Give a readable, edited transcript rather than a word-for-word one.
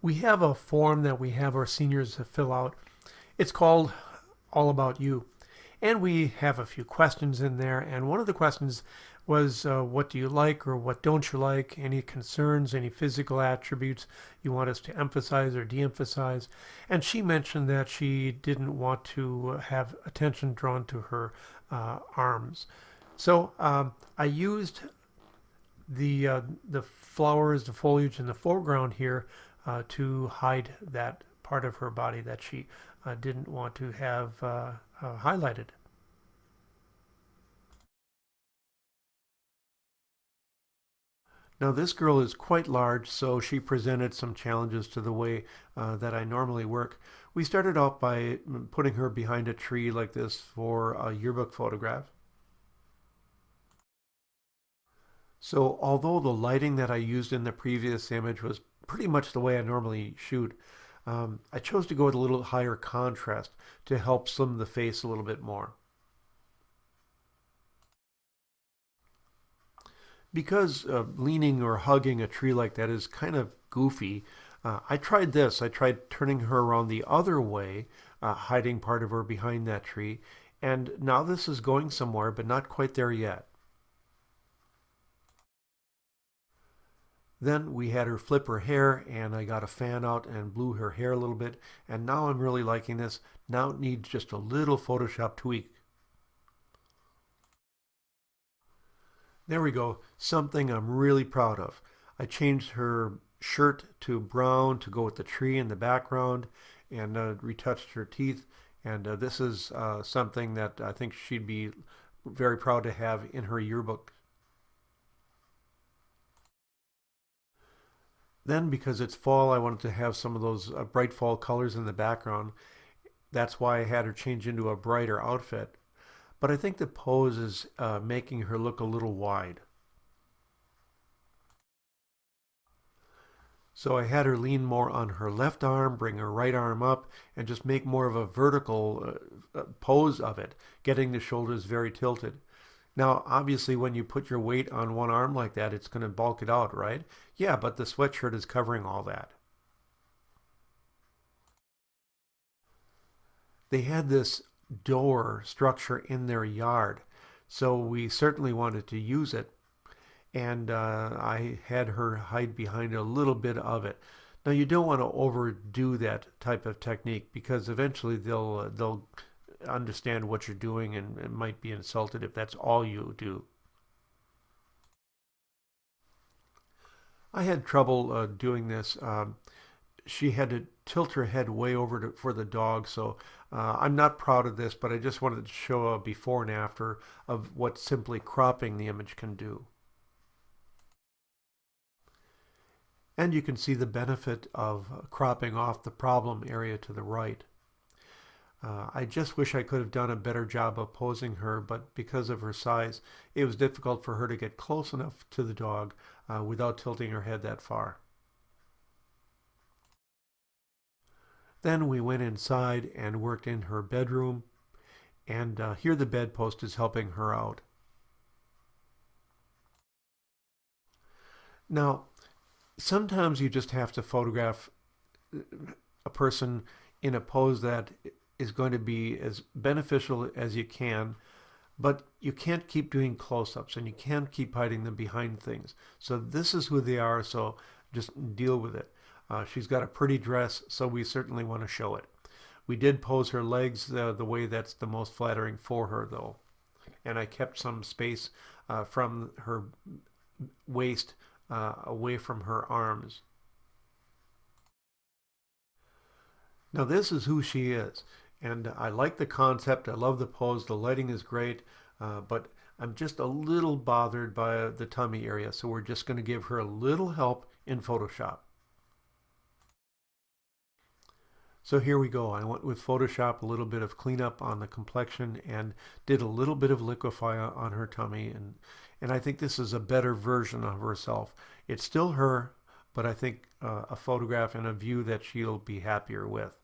We have a form that we have our seniors fill out. It's called All About You. And we have a few questions in there. And one of the questions was, what do you like or what don't you like? Any concerns, any physical attributes you want us to emphasize or de-emphasize? And she mentioned that she didn't want to have attention drawn to her arms. So I used the flowers, the foliage in the foreground here to hide that part of her body that she didn't want to have highlighted. Now this girl is quite large, so she presented some challenges to the way that I normally work. We started out by putting her behind a tree like this for a yearbook photograph. So although the lighting that I used in the previous image was pretty much the way I normally shoot, I chose to go with a little higher contrast to help slim the face a little bit more. Because leaning or hugging a tree like that is kind of goofy, I tried this. I tried turning her around the other way, hiding part of her behind that tree, and now this is going somewhere, but not quite there yet. Then we had her flip her hair, and I got a fan out and blew her hair a little bit, and now I'm really liking this. Now it needs just a little Photoshop tweak. There we go, something I'm really proud of. I changed her shirt to brown to go with the tree in the background and retouched her teeth. And this is something that I think she'd be very proud to have in her yearbook. Then, because it's fall, I wanted to have some of those bright fall colors in the background. That's why I had her change into a brighter outfit. But I think the pose is making her look a little wide. So I had her lean more on her left arm, bring her right arm up, and just make more of a vertical pose of it, getting the shoulders very tilted. Now, obviously, when you put your weight on one arm like that, it's going to bulk it out, right? Yeah, but the sweatshirt is covering all that. They had this door structure in their yard, so we certainly wanted to use it. And I had her hide behind a little bit of it. Now you don't want to overdo that type of technique because eventually they'll understand what you're doing and might be insulted if that's all you do. I had trouble doing this. She had to tilt her head way over for the dog, so I'm not proud of this, but I just wanted to show a before and after of what simply cropping the image can do. And you can see the benefit of cropping off the problem area to the right. I just wish I could have done a better job of posing her, but because of her size, it was difficult for her to get close enough to the dog without tilting her head that far. Then we went inside and worked in her bedroom, and here the bedpost is helping her out. Now, sometimes you just have to photograph a person in a pose that is going to be as beneficial as you can, but you can't keep doing close-ups and you can't keep hiding them behind things. So this is who they are, so just deal with it. She's got a pretty dress, so we certainly want to show it. We did pose her legs the way that's the most flattering for her, though. And I kept some space from her waist away from her arms. Now this is who she is. And I like the concept. I love the pose. The lighting is great. But I'm just a little bothered by the tummy area. So we're just going to give her a little help in Photoshop. So here we go. I went with Photoshop, a little bit of cleanup on the complexion, and did a little bit of liquify on her tummy. And I think this is a better version of herself. It's still her, but I think a photograph and a view that she'll be happier with.